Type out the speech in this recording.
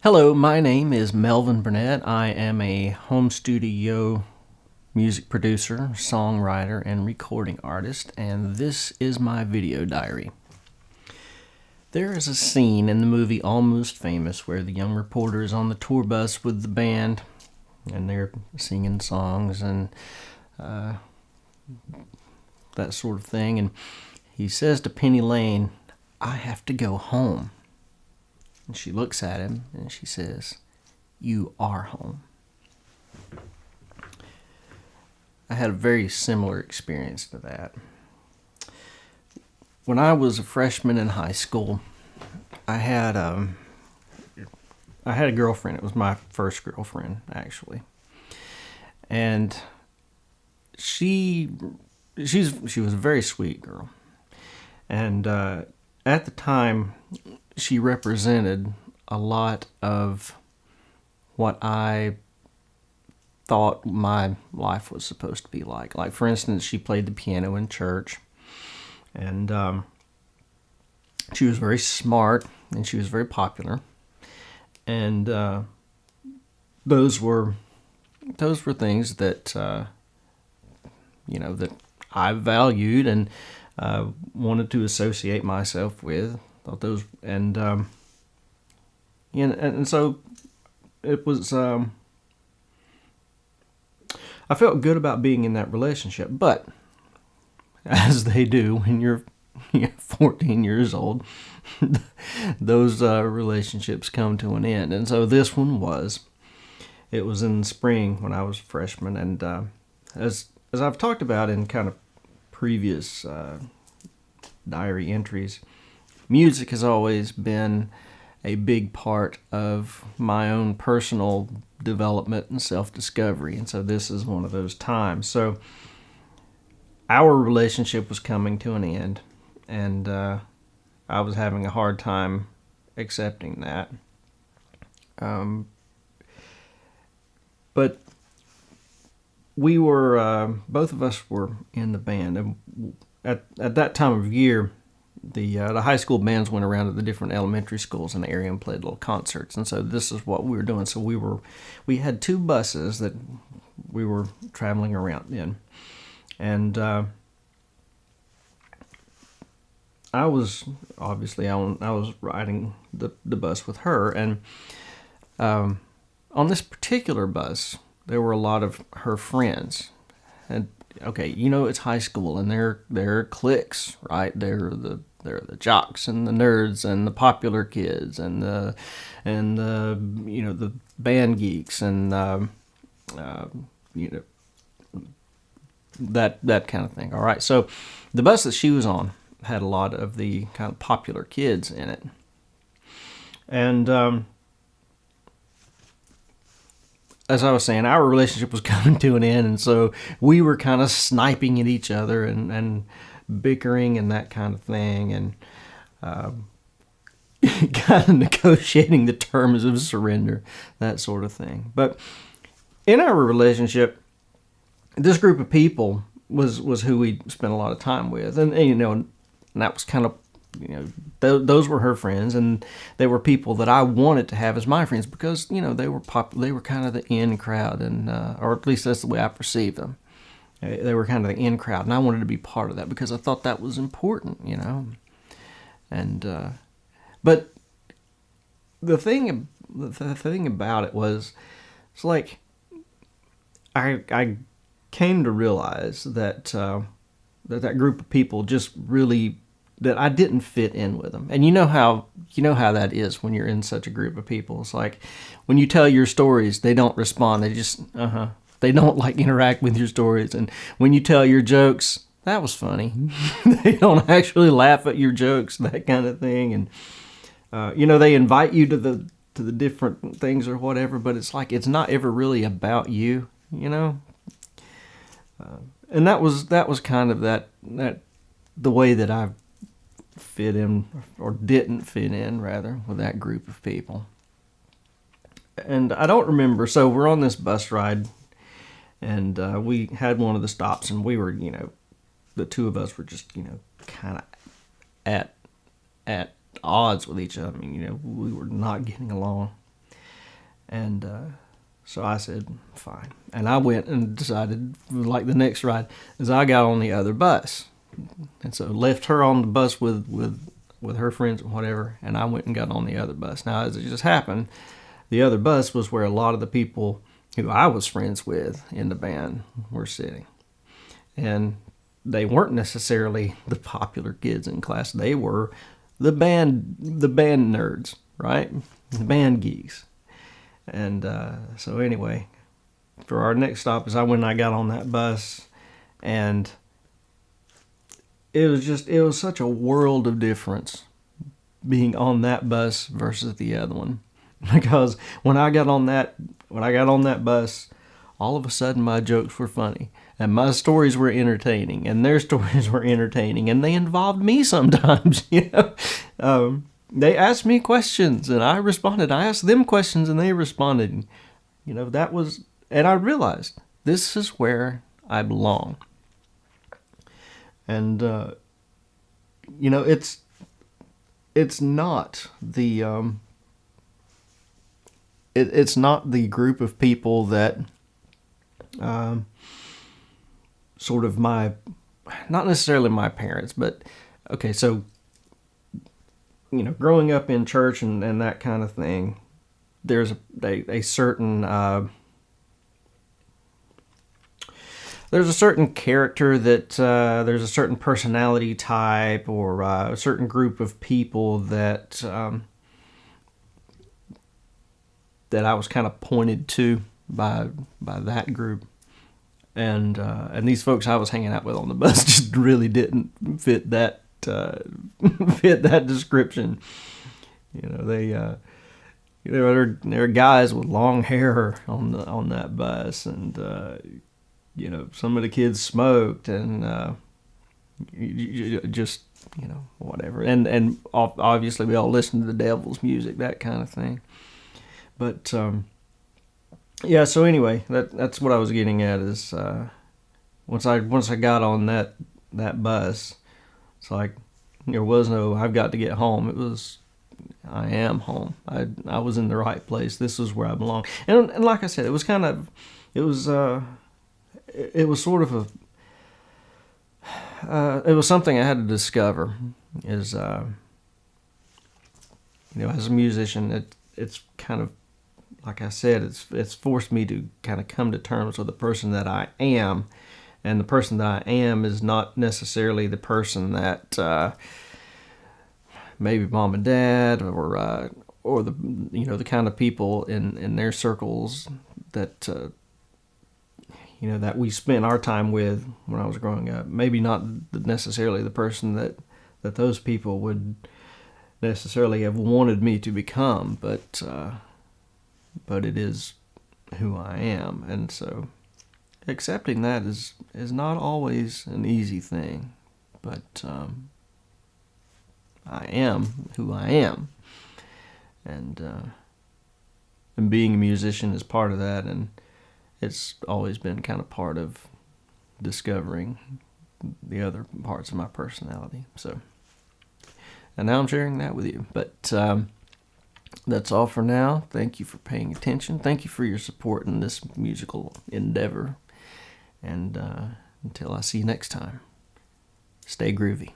Hello, my name is M.W.Burnette. I am a home studio music producer, songwriter, and recording artist, and this is my video diary. There is a scene in the movie Almost Famous where the young reporter is on the tour bus with the band, and they're singing songs and that sort of thing, and he says to Penny Lane, "I have to go home." And she looks at him and she says, "You are home." I had a very similar experience to that. When I was a freshman in high school, I had a girlfriend. It was my first girlfriend, actually. And she was a very sweet girl. And at the time, she represented a lot of what I thought my life was supposed to be like. Like, for instance, she played the piano in church, and she was very smart, and she was very popular, and those were things that that I valued and wanted to associate myself with. Thought those, and so it was. I felt good about being in that relationship, but as they do when you're 14 years old, those relationships come to an end, and so this one was. It was in the spring when I was a freshman, and as I've talked about in kind of previous diary entries, music has always been a big part of my own personal development and self-discovery, and so this is one of those times. So our relationship was coming to an end, and I was having a hard time accepting that. But we were, both of us were in the band, and at that time of year, the high school bands went around to the different elementary schools in the area and played little concerts, and so this is what we were doing. So we had two buses that we were traveling around in, and I was riding the bus with her, and on this particular bus there were a lot of her friends, and okay, it's high school, and they're cliques, right? They're the jocks and the nerds and the popular kids and the band geeks and that kind of thing. All right, so the bus that she was on had a lot of the kind of popular kids in it, and as I was saying, our relationship was coming to an end, and so we were kind of sniping at each other and bickering and that kind of thing, and kind of negotiating the terms of surrender, that sort of thing. But in our relationship, this group of people was who we spent a lot of time with, and that was kind of, those were her friends, and they were people that I wanted to have as my friends because they were they were kind of the in crowd, and or at least that's the way I perceived them. They were kind of the in crowd, and I wanted to be part of that because I thought that was important, And but the thing about it was, it's like I came to realize that that group of people just really, that I didn't fit in with them. And you know how that is when you're in such a group of people. It's like when you tell your stories, they don't respond. They just they don't interact with your stories. And when you tell your jokes, that was funny. They don't actually laugh at your jokes, that kind of thing. And they invite you to the different things or whatever, but it's like it's not ever really about you, and that was kind of that the way that I fit in, or didn't fit in rather, with that group of people. And I don't remember, so we're on this bus ride, and we had one of the stops, and we were, the two of us were just, kind of at odds with each other. I mean, we were not getting along. And so I said, fine. And I went and decided, like the next ride, is I got on the other bus. And so left her on the bus with her friends and whatever, and I went and got on the other bus. Now, as it just happened, the other bus was where a lot of the people who I was friends with in the band were sitting. And they weren't necessarily the popular kids in class. They were the band nerds, right? The band geeks. And so anyway, for our next stop is I went and I got on that bus, and it was such a world of difference being on that bus versus the other one. Because when I got on that bus, all of a sudden my jokes were funny, and my stories were entertaining, and their stories were entertaining, and they involved me sometimes. They asked me questions and I responded. I asked them questions and they responded. That was, and I realized this is where I belong. And it's not the it's not the group of people that sort of not necessarily my parents, but okay, so growing up in church and that kind of thing, there's a certain there's a certain character that there's a certain personality type or a certain group of people that I was kind of pointed to by that group, and these folks I was hanging out with on the bus just really didn't fit that description. There are guys with long hair on that bus, and some of the kids smoked, and just whatever, and obviously we all listened to the devil's music, that kind of thing. But yeah, so anyway, that's what I was getting at is once I got on that bus, it's like there was no I've got to get home. It was I am home. I was in the right place. This is where I belong. And like I said, it was sort of it was something I had to discover. Is as a musician, it's kind of, like I said, it's forced me to kind of come to terms with the person that I am, and the person that I am is not necessarily the person that maybe mom and dad or the the kind of people in their circles that that we spent our time with when I was growing up. Maybe not necessarily the person that those people would necessarily have wanted me to become, but it is who I am, and so accepting that is not always an easy thing, but I am who I am, and being a musician is part of that, and it's always been kind of part of discovering the other parts of my personality. So, and now I'm sharing that with you, but that's all for now. Thank you for paying attention. Thank you for your support in this musical endeavor. And until I see you next time, stay groovy.